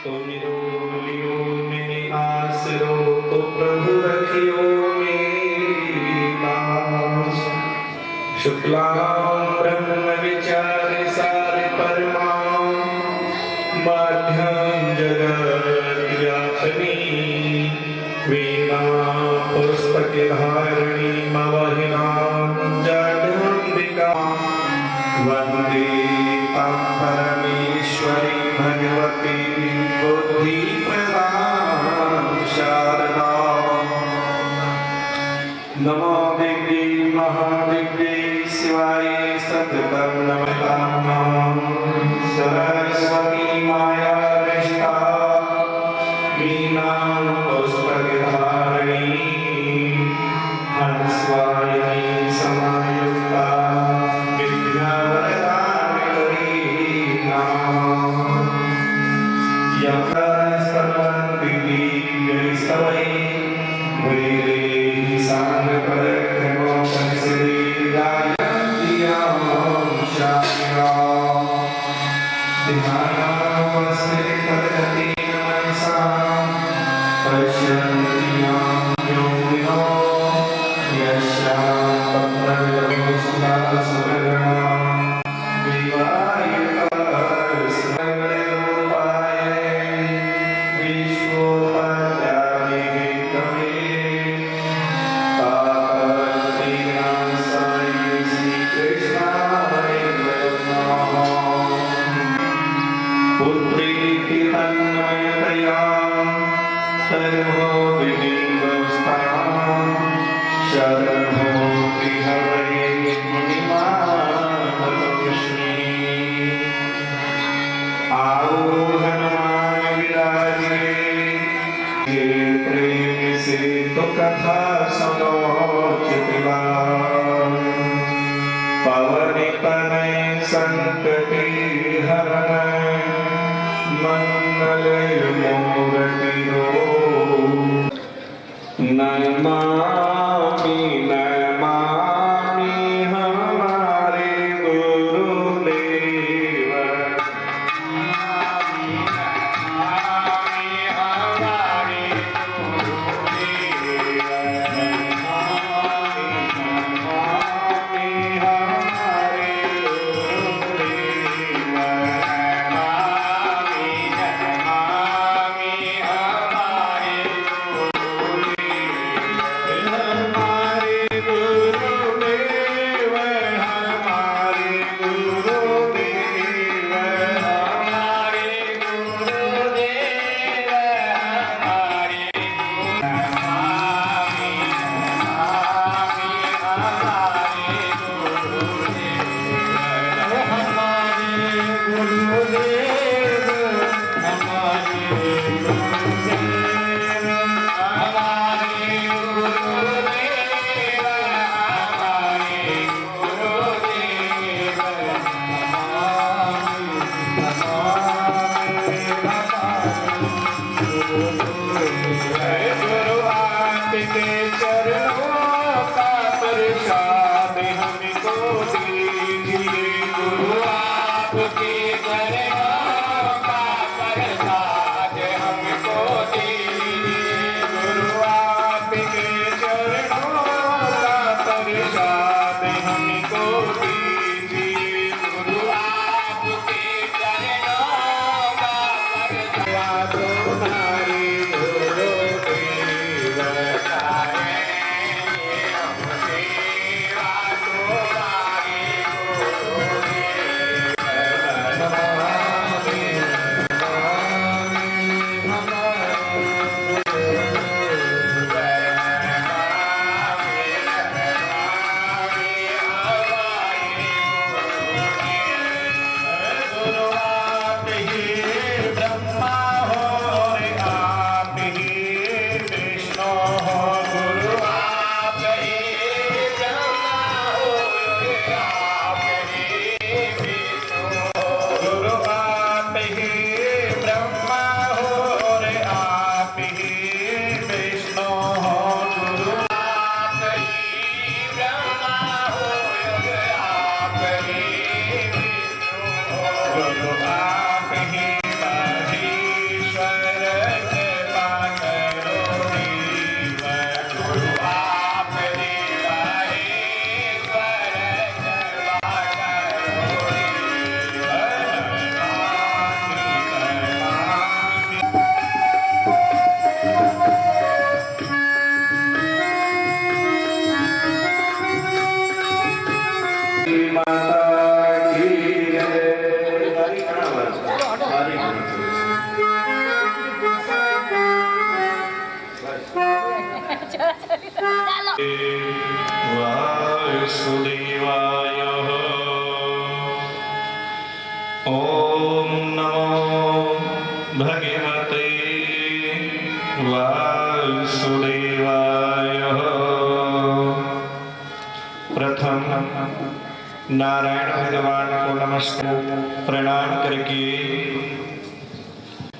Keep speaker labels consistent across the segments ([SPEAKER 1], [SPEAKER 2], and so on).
[SPEAKER 1] तुम लियो मेरे आसरो, तो प्रभु रखियो मेरी बास। शुक्लां ब्रह्म विचार सार परमा, मध्यम जगत व्यापिनी, वीणा पुस्तक धारिणी मवहिनां जगदम्बिका। वन्दे तां परमेश्वरी भगवती बुद्धि प्रदां शारदाम्। नमो देवी महादेवी शिवाय सततं नमतां। सरस्वती माया विष्टा वीणा पुस्तकधारिणी, हंसवाहिनी समायुक्ता विद्यावरदान्वितरी नमः। यमस्तवन्ति दिव्यैस्तवैः वैदेही साङ्गपरक्रमोपनिषदि गायत्र्यां शान्तिराम्। ध्यानावस्थितपद्धति मनसा पश्यन्ति यां योगिनो, यस्यां तत्त्वविदो सुरासुरगणा विवायुतस्मरणरूपाय विश्वोपाध्यायिकवे तापत्रयीनाशाय श्रीकृष्णाय नमः। पुत्रीति तन्मयतया सर्वोपनिवस्थां शरणोऽपि हरये मुनिमानतोऽस्मि। आओ हनुमान विराजे, ये प्रेम से तो कथा सुनो चितलाय। पवन तनय संकट हरण, मंगल मूर्ति हो। नमामि नमामि हमारे गुरुदेव। नमामि नमामि हमारे गुरुदेव। वायुदेवाय ओम नमो भगवते वासुदेवाय। प्रथम नारायण भगवान को नमस्कार प्रणाम करके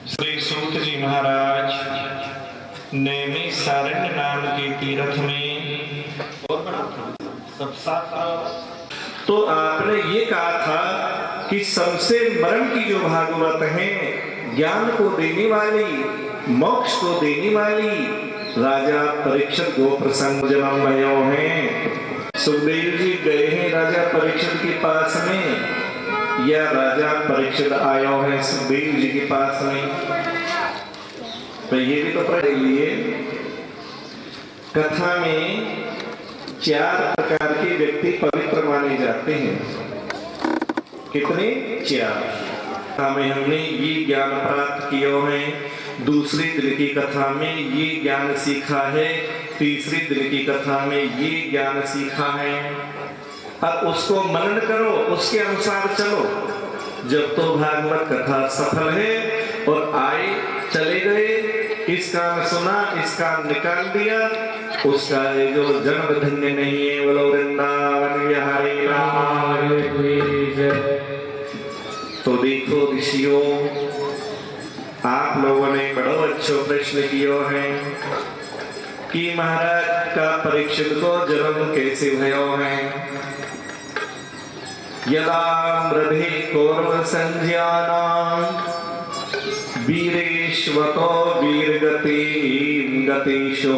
[SPEAKER 1] श्री सूत जी महाराज नैमी सारण्य नाम के तीर्थ में और बड़ा सब साथ तो आपने ये कहा था कि सबसे मरण की जो भागवत है, ज्ञान को देने वाली, मोक्ष को देने वाली राजा परीक्षित गो प्रसंग जन्म भयो हैं। सुखदेव जी गए हैं राजा परीक्षित के पास में, या राजा परीक्षित आयो है सुखदेव जी के पास में? तो ये भी तो पढ़ लिए। कथा में 4 प्रकार के व्यक्ति पवित्र माने जाते हैं। कितने? 4। हमें हमने ये ज्ञान प्राप्त किया है, दूसरी दिन की कथा में ये ज्ञान सीखा है, तीसरी दिन की कथा में ये ज्ञान सीखा है। अब उसको मनन करो, उसके अनुसार चलो। जब तो भागवत कथा सफल है और आए चले गए, इस काम सुना, इस काम निकाल दिया, उसका जो जन्म धन्य नहीं है। बोलो वृंदावन बिहारी लाल की जय। तो देखो ऋषियों, आप लोगों ने बड़ा अच्छा प्रश्न किया है कि महाराज का परीक्षित को जन्म कैसे भयो है। यदा मृधे कौरव संज्ञानां वीरेश्वतो वीरगति गतिशो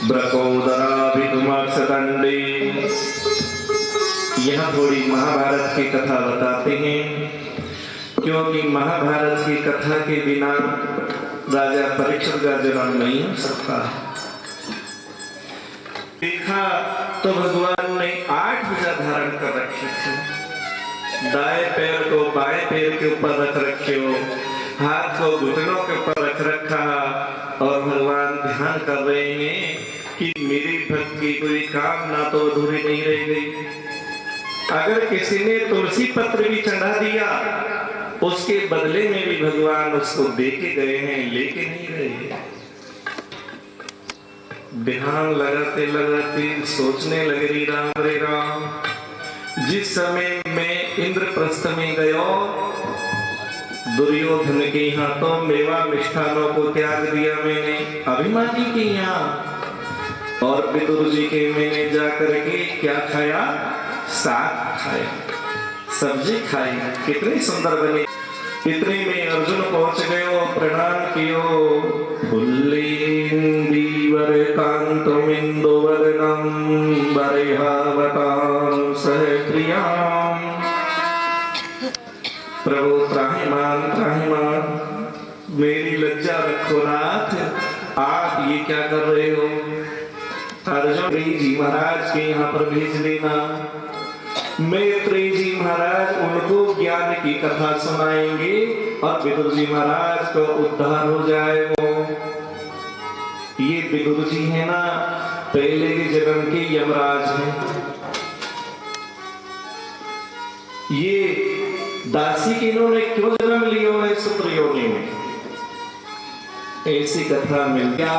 [SPEAKER 1] ब्रकोदराभितुमर्षदंडे। यह थोड़ी महाभारत की कथा बताते हैं, क्योंकि महाभारत की कथा के बिना राजा परीक्षित का जन्म नहीं हो सकता। देखा तो भगवान ने 8 भुजा धारण कर रखी थी। दाएं पैर को बाएं पैर के ऊपर रख रखे हो, हाथ को घुटनों के ऊपर रख रखा, और भगवान ध्यान कर रहे हैं कि मेरी भक्ति कोई कामना तो अधूरी नहीं रह गई। अगर किसी ने तुलसी पत्र भी चढ़ा दिया, उसके बदले में भी भगवान उसको देके गए हैं, लेके नहीं रहे। ध्यान लगाते लगाते सोचने लगे राम रे राम। जिस समय मैं इंद्रप्रस्थ में गया, दुर्योधन के हाथों मेवा मिष्ठानों को त्याग दिया मैंने, अभिमानी के यहाँ। और विदुर जी के मैंने जाकर के क्या खाया? साग खाया, सब्जी खाई, कितनी सुंदर बनी। इतने में अर्जुन पहुंच गयो, प्रणाम कियो। फुल्लेन्दीवर कांतमिन्दो वदनं बरेहावतां सहप्रियां। प्रभु त्राहिमाम त्राहिमाम, मेरी लज्जा रखो नाथ, आप ये क्या कर रहे हो? अर्जुन जी महाराज के यहाँ पर भेज देना। मैत्रेय जी महाराज उनको ज्ञान की कथा सुनाएंगे और विदुर जी महाराज को उद्धार हो जाएगा। ये विदुर जी है ना, पहले के जन्म के यमराज हैं। ये दासी के इन्होंने क्यों जन्म लिया है शुक्र योनि में? ऐसी कथा मिल गया।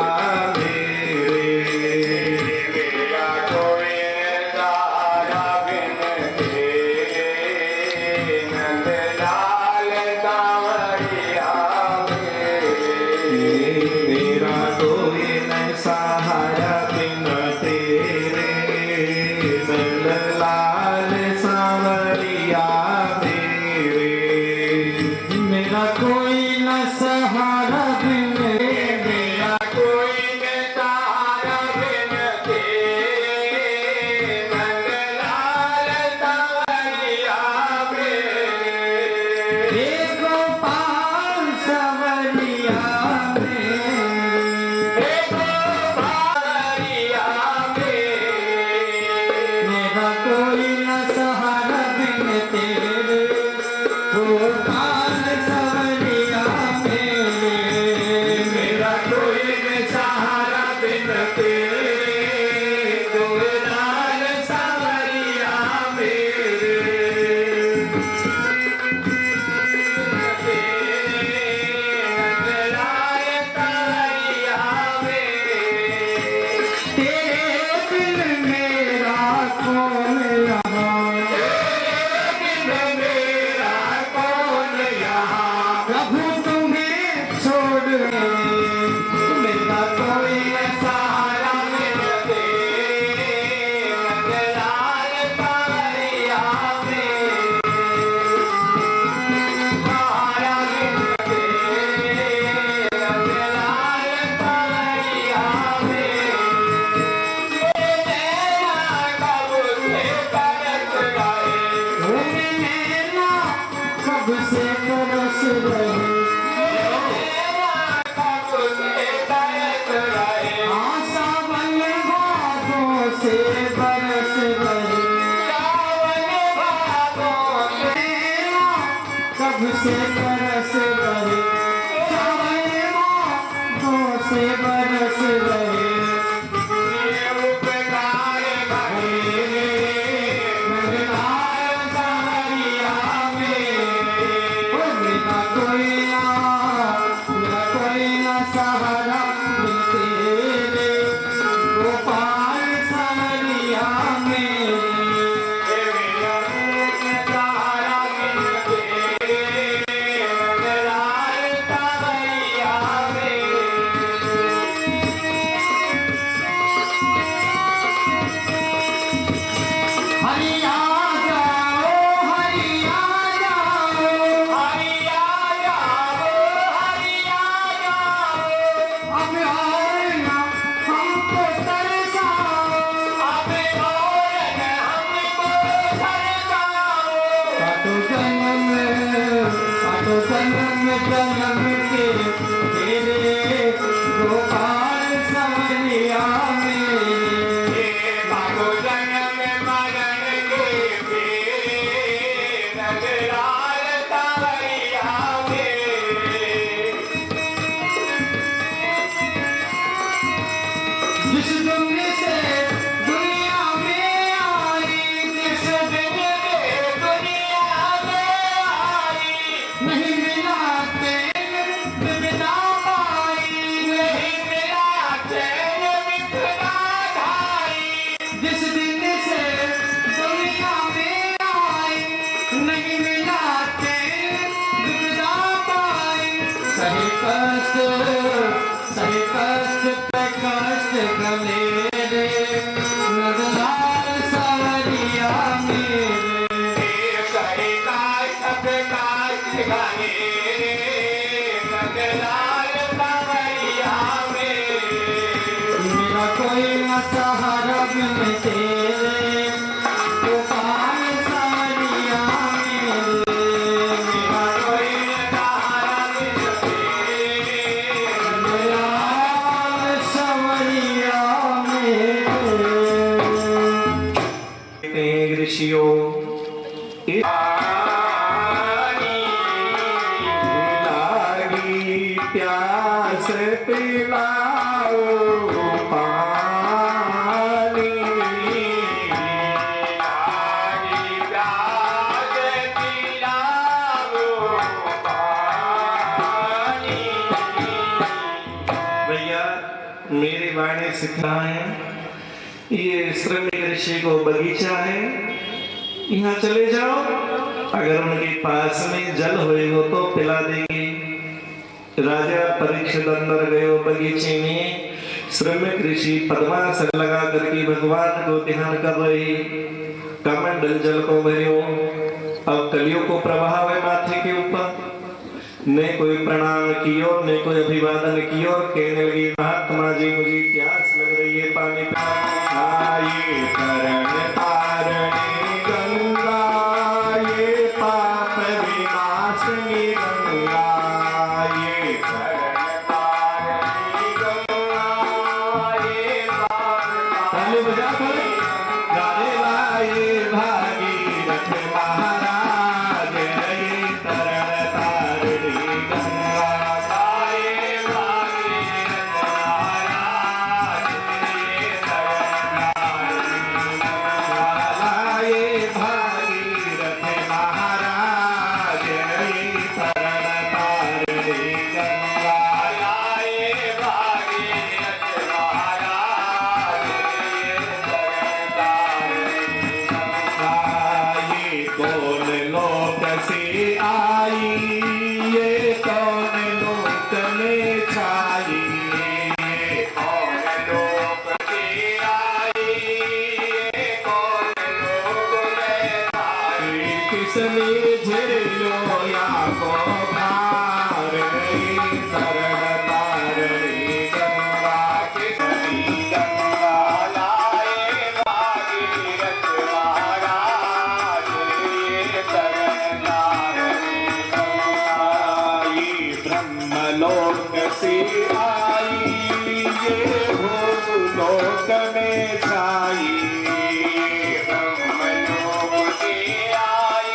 [SPEAKER 2] कोई न सहारा बिन मेरा कोई न कब से तरस रहे, सावन भादों से बरस रहे, कब से तरस रहे, सावन भादों से बरस रहे। सहारा मिलते रे गोपाल सवरिया में, सहारा मिलते लाल सवरिया में। हरिया जाओ हरिया जाओ हरिया जाओ हरिया जाओ, अब और न हमको तरसाओ, अब और न हमको तरसाओ। काटो जन्म जन्म के तेरे गोपाल सवरिया में, काटो जन्म मरण के तेरे नगराल सवरिया में। जिस दिन से दुनिया में आई, जिस दिन से दुनिया में आई, नहीं मिला चैन विपदा पाई, नहीं मिला चैन विपदा धाई। जिस दिन से दुनिया में आई, नहीं मिला चैन विपदा पाई। सही कष्ट पे कष्ट गले रे नगराल सवरिया मेरे, सही कष्ट पे कष्ट गले रे नगराल सवरिया मेरे। मेरा कोई न सहारा बिन तेरे गोपाल सवरिया मेरे, मेरा कोई न सहारा बिन तेरे सवरिया मेरे।
[SPEAKER 1] ऋषियों लागी प्यास पिलाओ पानी, लागी प्यास पिलाओ पानी। भैया मेरी वाणी सिखना है, ये श्रमिक ऋषि को बगीचा है, यहाँ चले जाओ, अगर उनके पास में जल हुए हो तो पिला देंगे। राजा परीक्षित अंदर गए बगीचे में, श्रमिक ऋषि पद्मासन लगा करके भगवान को ध्यान कर रहे, कमंडल जल को भरियो। अब कलियों को प्रभाव है माथे के ऊपर, ने कोई प्रणाम कियो ने कोई अभिवादन कियो, कहने लगी महात्मा जी मुझे प्यास लग रही है, पानी आइए करण तारणी गंगा, ये पाप विनाशनी गंगा, ये करण तारणी गंगा, ये पाप। ताली बजा कर गाने लाए भागीरथ महाराज, ये करण तारणी गंगा, लाए भागीरथ महाराज, ये करण तारणी गंगा, लाए भागीरथ महाराज, ये करण से आई, ये भूलोक में छाई। ब्रह्मलोक से आई,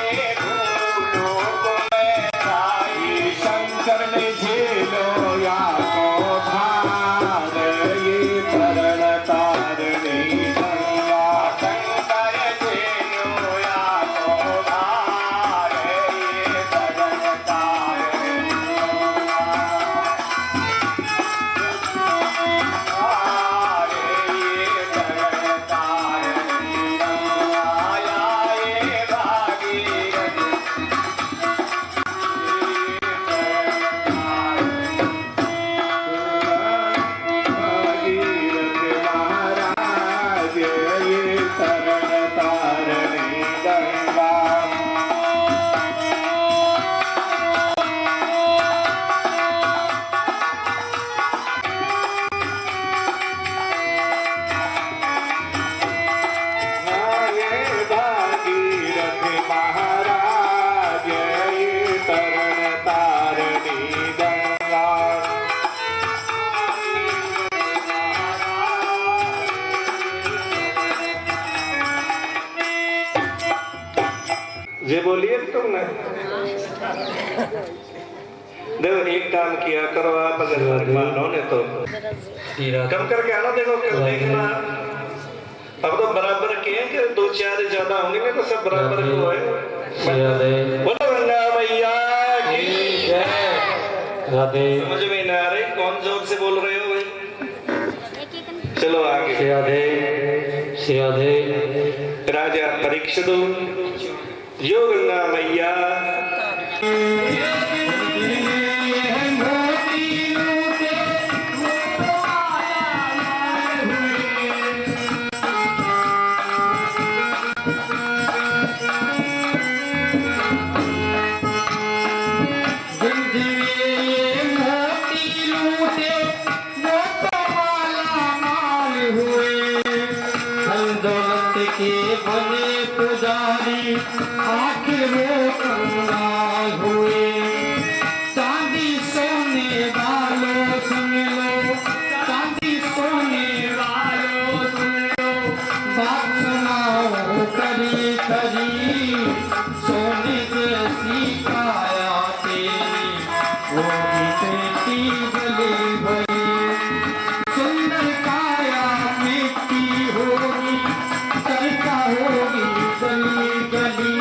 [SPEAKER 1] ये भूलोक में छाई। शंकर ने झेलो या को भार, ये तरण तारणी गंगा। शंकर झेलो या को भार, ये तरण तारणी ये बोलिए तुमने। देखो एक काम किया करो आप, अगर मानो ने तो कम करके आना। देखो देखना अब तो बराबर किए कि 2-4 ज्यादा होंगे, नहीं तो सब बराबर को है। बोलो गंगा मैया की जय।
[SPEAKER 2] राधे।
[SPEAKER 1] समझ में ना आ रही कौन जोर से बोल रहे हो भाई? चलो आगे।
[SPEAKER 2] राधे राधे।
[SPEAKER 1] राजा परीक्षित यो गंगा मैया
[SPEAKER 2] के बने पुजारी आखिर वो कंगाल हुए। चांदी सोने वालों सुन लो, चांदी सोने वालों सुन लो, बात सुनाओ करी करी। सोने जैसी काया तेरी वो भी बेटी गली भरी। सुंदर काया मिट्टी होगी, चलता होगी गली गली।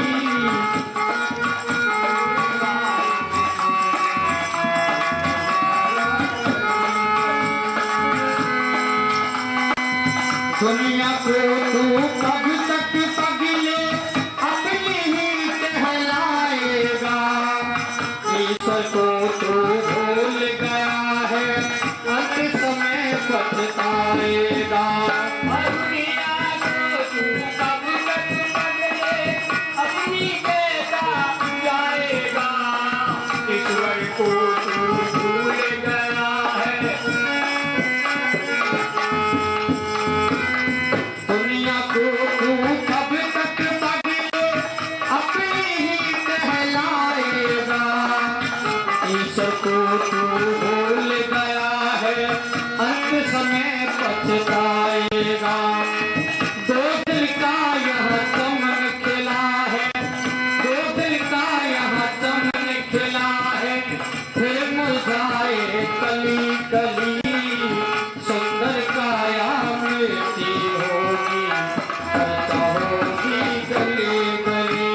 [SPEAKER 2] दुनिया को तू कब तक पगले अपनी ही कहलाएगा। ईश्वर को तू भूल गया है, अंत समय पछताएगा। दुनिया को तू कब तक पगले अपनी कहता जाएगा। ईश्वर को तू भूल गया है, दुनिया को तू कब तक पगले अपनी ही कहलाएगा। ईश्वर को तू भूल गया है, अंत समय पछताएगा। दो दिल का यह चमन खिला है, दो दिल का यह चमन खिला है, फिर मुरझाए कली कली। सुंदर काया मिलती होगी, चलता होगी गली गली।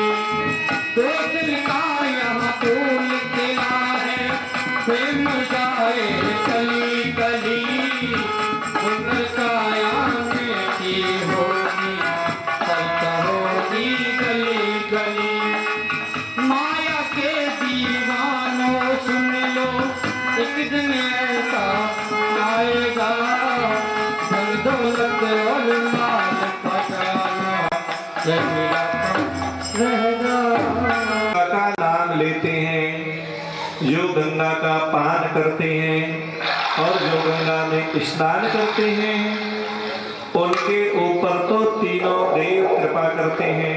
[SPEAKER 2] दो दिल का यह फूल खिला है, फिर मुरझाए कली कली। सुंदर काया मिलती होगी, चलता होगी गली गली। माया के दीवानों सुन लो, एक दिन ऐसा आएगा। धन दौलत और माल पटाना रहेगा।
[SPEAKER 1] का नाम लेते हैं, जो गंगा का पान करते हैं और जो गंगा में स्नान करते हैं, उनके ऊपर तो तीनों देव कृपा करते हैं।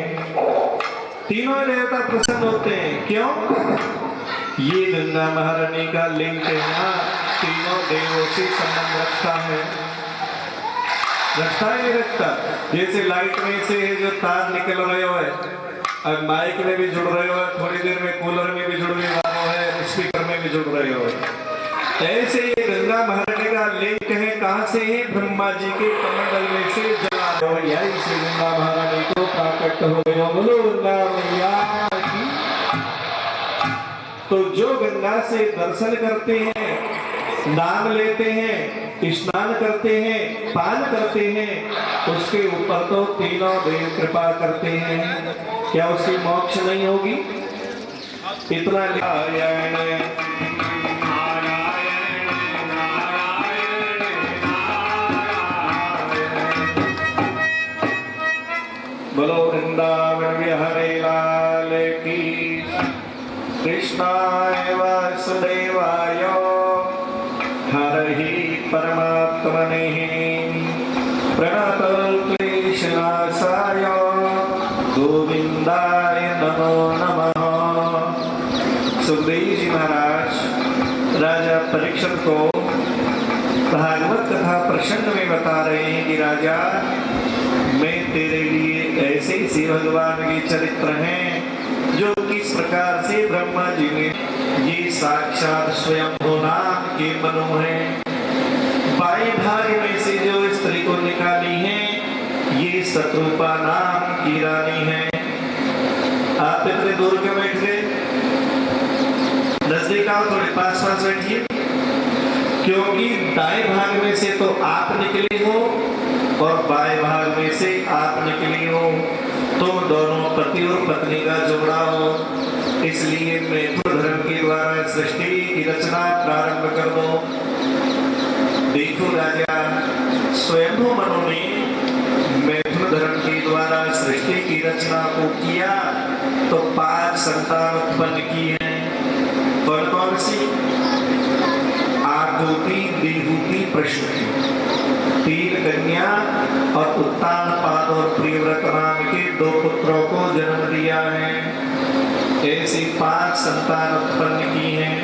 [SPEAKER 1] तीनों देवता प्रसन्न होते हैं। क्यों? ये गंगा महारानी का लिंग यहाँ तीनों देवों से संबंध रखता है नहीं रखता। जैसे लाइट में से जो तार निकल रहे हो है, अब माइक में भी जुड़ रहे हो, थोड़ी देर में कूलर में भी जुड़ने वाला है, स्पीकर में भी जुड़ रहे हो। ऐसे ये गंगा महारानी का लिंक है, कहाँ से है? ब्रह्मा जी के कमंडल में से जला हो, यही से गंगा महारानी को प्राकट हो गया। बोलो गंगा मैया की। तो जो गंगा से दर्शन करते हैं, नाम लेते हैं, स्नान करते हैं, पान करते हैं, उसके ऊपर तो तीनों देव कृपा करते हैं। क्या उसकी मोक्ष नहीं होगी? इतना नारायण बोलो वृंदावन बिहारी लाल की। कृष्णाय वासुदेवाय हरहि परमात्मने प्रणतक्लेशनाशाय गोविंदाय नमो नमः। सुखदेव जी महाराज राजा परीक्षित को भागवत कथा प्रसंग में बता रहे हैं कि राजा, मैं तेरे लिए ऐसे ही भगवान के चरित्र हैं जो किस प्रकार से ब्रह्मा जी ने ये साक्षात स्वयं नाम के मनु है। बाएं भाग में से जो स्त्री को निकाली है, ये शत्रुपा नाम की रानी है। आप इतने दूर क्यों बैठ गए? नजदीक आओ, थोड़े पास पास बैठिए, क्योंकि दाएं भाग में से तो आप निकले हो और बाएं भाग में से आप निकली हो, तुम दोनों पति और पत्नी का जोड़ा हो। इसलिए मैथुन धर्म के द्वारा सृष्टि की रचना प्रारंभ कर दो। देखो राजा, स्वयंभू मनु ने मैथुन धर्म के द्वारा सृष्टि की रचना को किया तो 5 संतान उत्पन्न की हैं। कौन कौन सी? आकृति, देवहूति, प्रसूति, 3 कन्या और उत्तान पाद और प्रियव्रत नाम के 2 पुत्रों को जन्म दिया है। ऐसी 5 संतान उत्पन्न की हैं।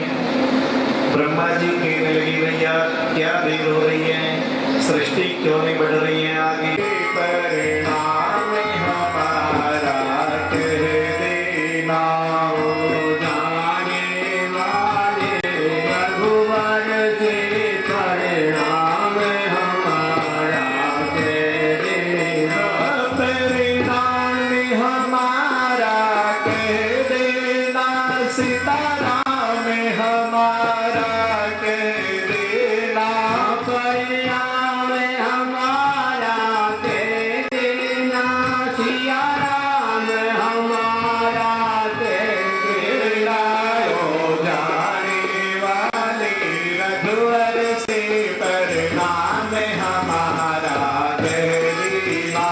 [SPEAKER 1] ब्रह्मा जी कहने लगी, भैया क्या देर हो रही है, सृष्टि क्यों नहीं बढ़ रही है आगे? परिणाम हमारा कह देना, जाने वाले रघुवर से परिणाम हमारा कह देना। परिणाम हमारा कह देना, सीताराम हमारा कह देना। परिणाम हमारा कह देना, सिया राम हमारा कह देना। ओ जाने वाले रघुवर से परिणाम हमारा कह देना।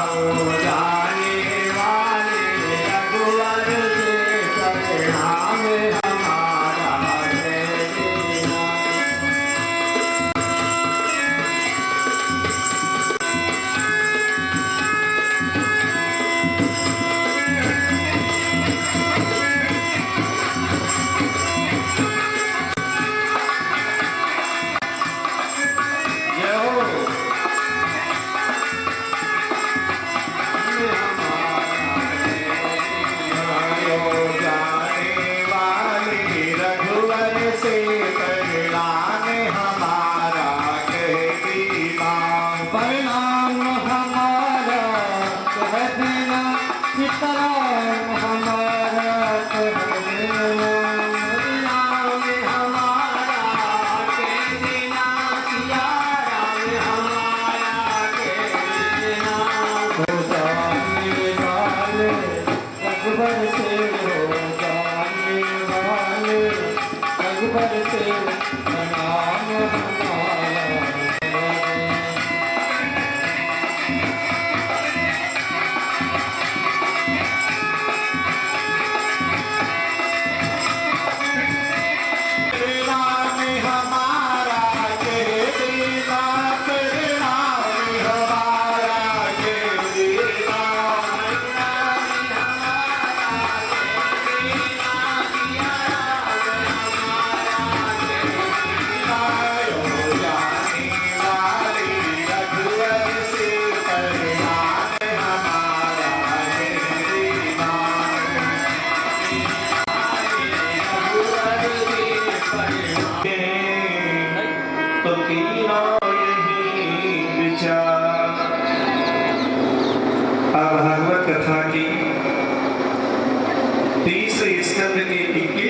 [SPEAKER 1] ओ जाने वाले रघुवर से परिणाम हमारा कह देना। जय हो। जाने वाले रघुवर से परिणाम हमारा कह देना। परिणाम हमारा कह देना, सीताराम हमारा कह देना। परिणाम हमारा कह देना, सिया राम हमारा कह देना। हो जाने वाले रघुवर से, हो जाने वाले रघुवर से परिणाम हमारा कह देना। परिणाम हमारा कह देना, परिणाम हमारा कह देना। परिणाम हमारा कह देना, सिया राम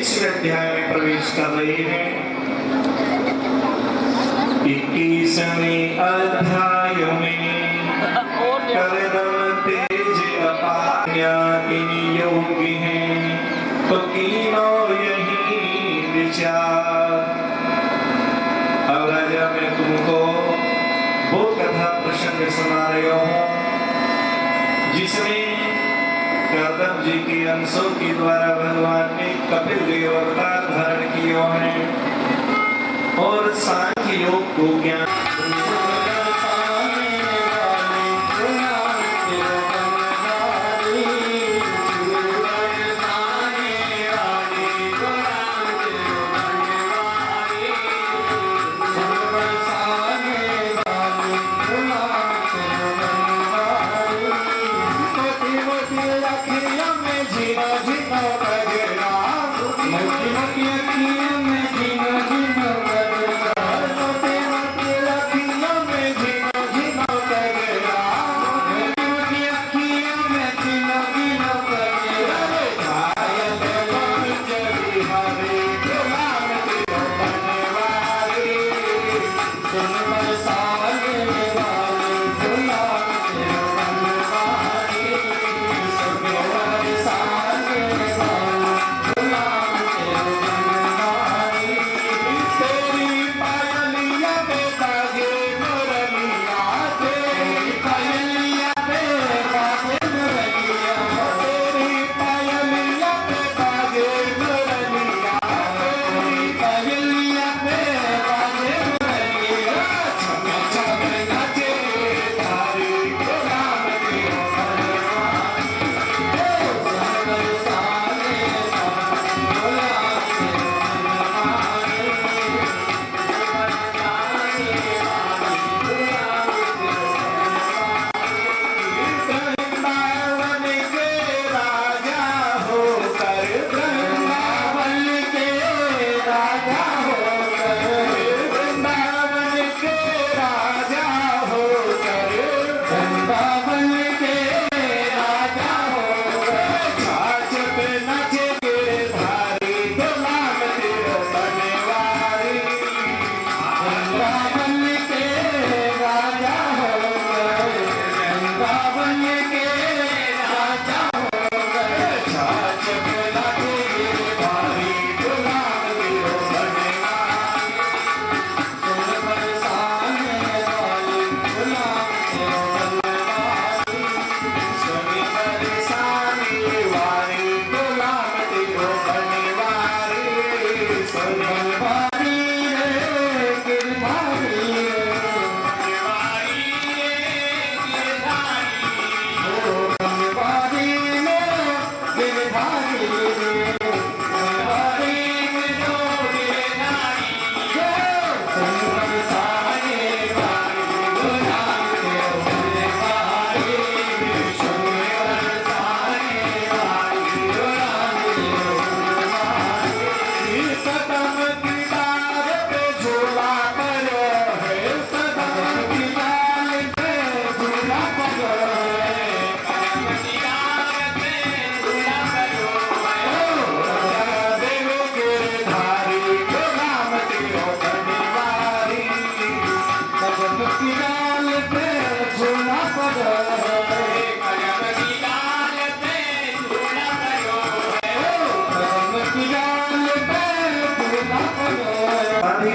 [SPEAKER 1] 21वें अध्याय में प्रवेश कर रहे हैं। 21वें अध्याय में करदम तेज अपाज्ञा इन योगी हैं, तो कीनो यही विचार। अब राजा मैं तुमको वो कथा प्रसंग सुना रहा हूँ जिसमें करदम जी के अंशों के द्वारा भगवान ने कपिल देव अवतार धारण किए हैं और सांख्य योग को ज्ञान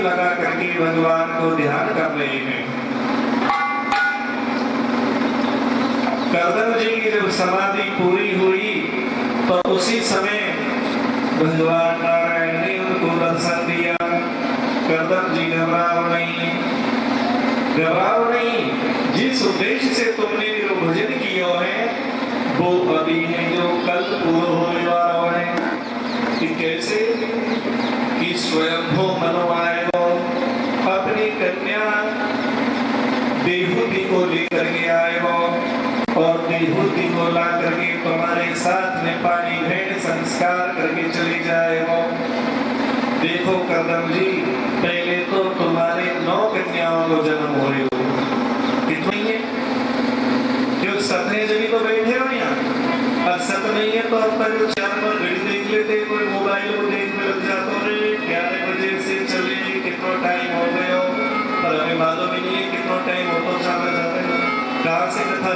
[SPEAKER 1] लगा करके भगवान को ध्यान कर रहे हैं। करदम जी की जब समाधि पूरी हुई तो उसी समय भगवान नारायण ने उनको दर्शन दिया। करदम जी घबराओ नहीं, जिस उद्देश्य से तुमने जो भजन किया है वो अभी है जो कल पूर्ण होने वाला है। कि कैसे कि स्वयं मनो आएगा अपनी कन्या देहूति को लेकर के आएगा और देहूति को ला करके तुम्हारे साथ में पानी भेंट संस्कार करके चले जाएगा। देखो करदम जी, पहले तो तुम्हारे 9 कन्याओं को जन्म हो रहे हो, कितनी है जो सपने जनी तो बैठे हो यहाँ, और सत नहीं है तो अब तक 4 बार घड़ी देख लेते, कोई मोबाइल को देख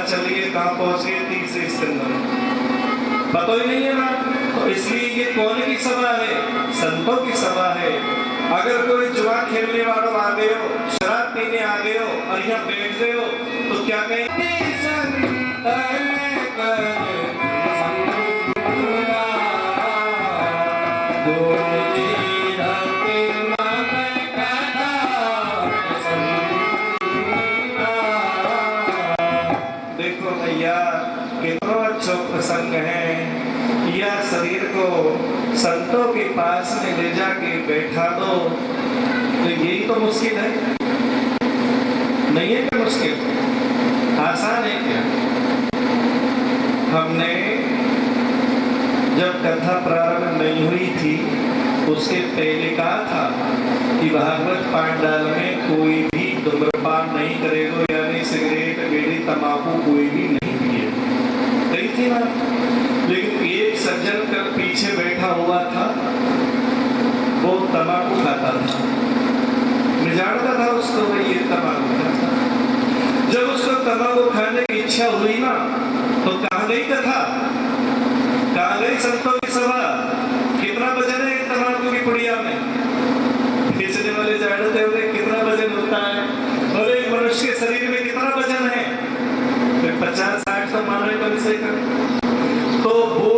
[SPEAKER 1] चल गए, कहाँ पहुंच गए, तीसरे स्कंद में पता ही नहीं है ना। तो इसलिए ये कौन की सभा है? संतों की सभा है। अगर कोई जुआ खेलने वालों आ गए हो, शराब पीने आ गए हो और यहाँ बैठ गए हो तो क्या कहेंगे? देखो भैया कितना अच्छा प्रसंग है। यह शरीर को संतों के पास में ले जाके बैठा दो, तो यही तो मुश्किल है, नहीं है क्या मुश्किल? आसान है क्या? हमने जब कथा प्रारंभ नहीं हुई थी उसके पहले कहा था कि भागवत पांडाल में कोई भी धूम्रपान नहीं करेगा, यानी सिगरेट बीड़ी तंबाकू कोई भी नहीं पिए, कही थी ना। लेकिन एक सज्जन का पीछे बैठा हुआ था, वो तंबाकू खाता था, मैं जानता था उसको भाई ये तंबाकू खाता। जब उसको तंबाकू खाने की इच्छा हुई ना तो कहाँ गई कथा, कहाँ गई संतों की सभा? कितना वजन है तंबाकू की पुड़िया में? खींचने वाले जानते होंगे कितना वजन होता है, और एक मनुष्य के शरीर में कितना वजन है? 50-60 तो मान रहे कम से कम। तो वो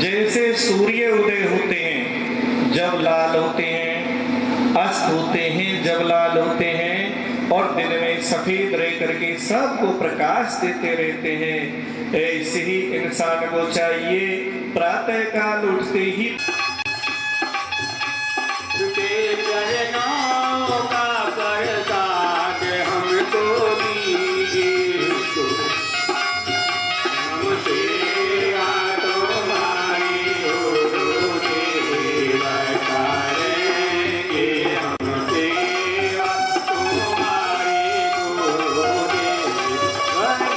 [SPEAKER 1] जैसे सूर्य उदय होते हैं जब लाल होते हैं, अस्त होते हैं जब लाल होते हैं, और दिन में सफेद रह करके सबको प्रकाश देते रहते हैं, ऐसे ही इंसान को चाहिए प्रातः काल उठते ही
[SPEAKER 2] चरणों का प्रसाद हमको दीजिए, हमसे तुम्हारी गुरुदेव करेंगे, हमसे तुम्हारी गुरुदेव हमारी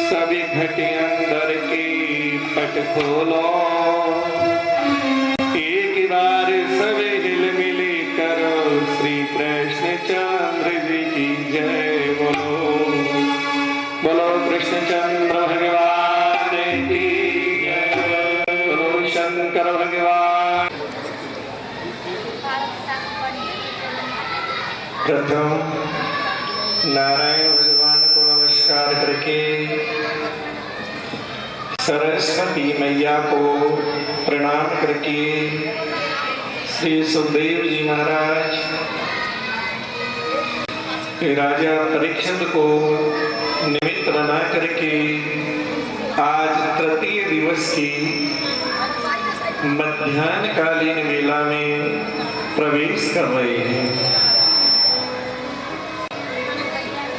[SPEAKER 2] सभी घटे अंदर की पट खोलो, एक बार सभी हिल मिली करो, श्री कृष्णचंद्र जी की जय बोलो, बोलो कृष्णचंद्र भगवान की जय, बोलो शंकर भगवान।
[SPEAKER 1] प्रथम नारायण भगवान को नमस्कार करके सरस्वती मैया को प्रणाम करके श्री सुखदेव जी महाराज राजा परीक्षित को निमित्त बना करके आज तृतीय दिवस की मध्याह्नकालीन वेला में प्रवेश कर रहे हैं।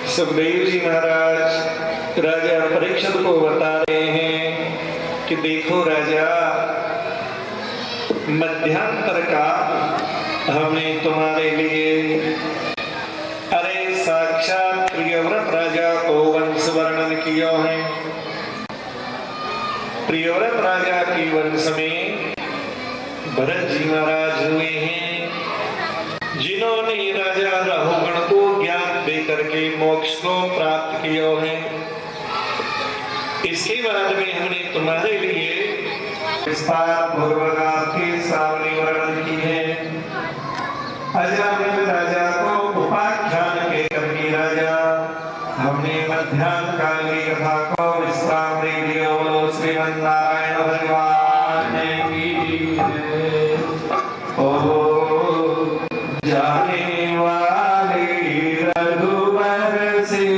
[SPEAKER 1] सुखदेव जी महाराज राजा परीक्षित को बता रहे हैं कि देखो राजा, मध्यांतर का हमने तुम्हारे लिए, अरे साक्षात प्रियव्रत राजा को वंश वर्णन किया है। प्रियव्रत राजा की वंश में भरत जी महाराज हुए हैं, जिन्होंने राजा राहुगण को ज्ञान देकर के मोक्ष को प्राप्त किया है। इसके बाद में हमने तुम्हारे लिए विस्तार पूर्वक आपके सामने वर्णन की है। अजामिल राजा को उपाख्यान के करके राजा हमने मध्याह्न काल की कथा को विश्राम दे दिया। बोलो श्रीमन नारायण भगवान की जय। ओ जाने वाले रघुवर से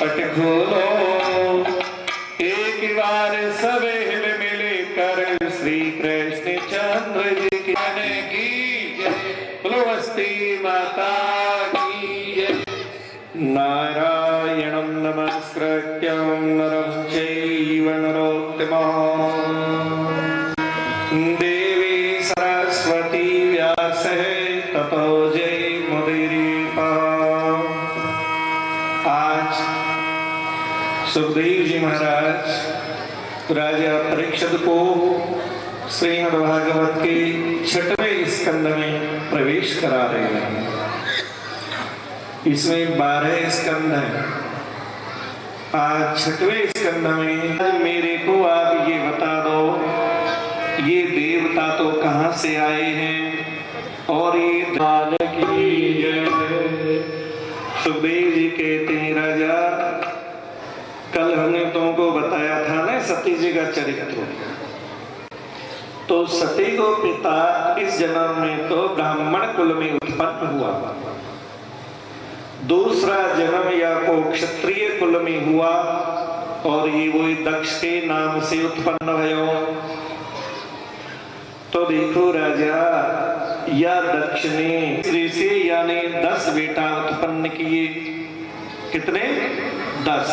[SPEAKER 2] पट खोलो, एक बार सब हिल मिल कर श्री कृष्ण चंद्र जी की जय। बोलो वस्ती माता की जय। नारायणं नमस्कृत्यं नरं चैव नरोत्तमं देवी सरस्वती व्यासः ततो जयमुदीरयेत्। आज सुखदेव जी महाराज राजा परीक्षित को श्रीमद्भागवत के 6वें स्कंद में प्रवेश करा रहे हैं। इसमें 12 स्कंद हैं। आज 6वें स्कंद में मेरे को आप ये बता दो, ये देवता तो कहां से आए हैं और ये दान की जय। सुखदेव जी कहते हैं राजा, कल हमने तुमको बताया था ना सती जी का चरित्र। तो सती को पिता इस जन्म में तो ब्राह्मण कुल में उत्पन्न हुआ, दूसरा जन्म या को क्षत्रिय कुल में हुआ और ये वही दक्ष के नाम से उत्पन्न भयो। तो देखो राजा, या दक्ष ने स्त्री से यानी 10 बेटा उत्पन्न किए। कितने? 10।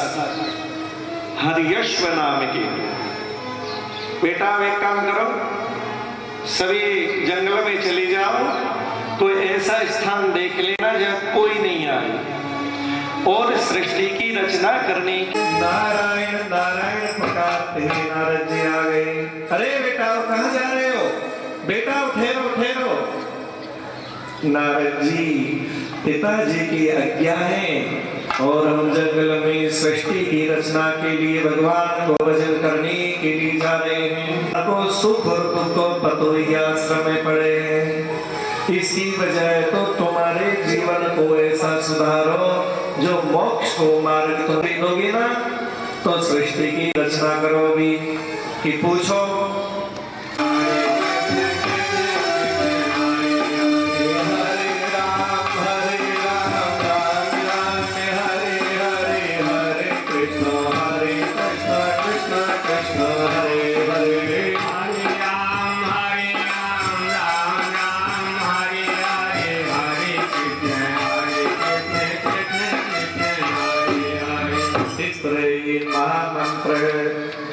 [SPEAKER 2] हरियश्व नाम के बेटा। एक काम करो, सभी जंगल में चले जाओ, कोई ऐसा स्थान देख लेना जब कोई नहीं आए और सृष्टि की रचना करनी।
[SPEAKER 1] नारायण नारायण पुकारते हैं, नारद जी आ गए। अरे बेटा कहाँ जा रहे हो? बेटा ठहरो ठहरो। नारद जी, पिताजी की आज्ञा है और हम जंगल में सृष्टि की रचना के लिए भगवान को भजन करने के लिए जा रहे हैं। आपको सुख और दुख को पतोही आश्रम में पड़े हैं। इसकी बजाय तो तुम्हारे जीवन को ऐसा सुधारो जो मोक्ष को मार्ग तो दोगे ना, तो सृष्टि की रचना करोगी कि पूछो।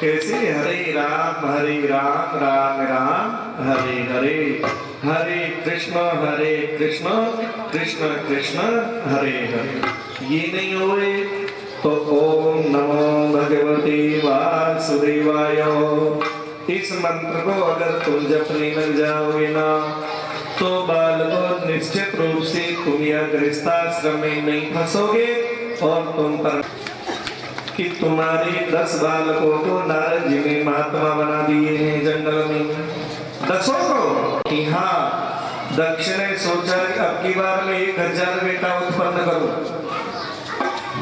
[SPEAKER 1] कैसे? हरे राम राम राम हरे हरे, हरे कृष्ण कृष्ण कृष्ण हरे हरे। ये नहीं हुए तो ओम नमो भगवते वासुदेवाय। इस मंत्र को अगर तुम जपने लग जाओगे ना, तो बालको निश्चित रूप से तुम या गृहस्थाश्रम में नहीं फंसोगे और तुम पर कि तुम्हारे 10 बालकों को नारद जी ने महात्मा बना दिए हैं जंगल में। 10 को कि हाँ, दक्ष ने सोचा कि अब की बार में 1000 बेटा उत्पन्न करूं।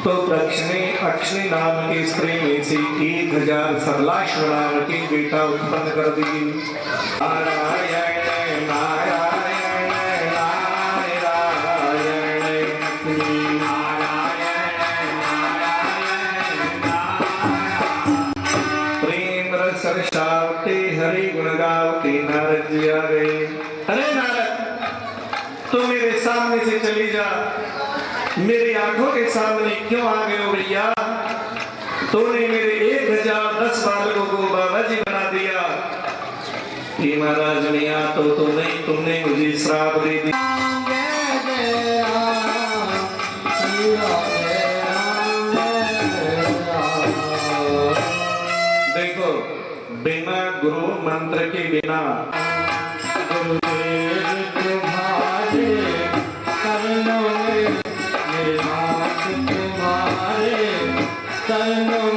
[SPEAKER 1] तो दक्ष ने अक्षनी नाम की स्त्री में से 1000 सरलाश्व नाम के बेटा उत्पन्न कर दिए। नारायण नारायण सरसावते हरि गुण गावते नारद जी आ गए। अरे नारद, तुम मेरे सामने से चली जा। मेरी आंखों के सामने क्यों आ गए हो भैया? तूने मेरे 1010 बालकों को बाबा जी बना दिया। ये महाराज ने आ तो नहीं, तुमने मुझे श्राप दे दिया। देखो, बिना गुरु मंत्र के बिना गुरुदेव तुम्हारे चरणों में, मेरे हाथ तुम्हारे चरणों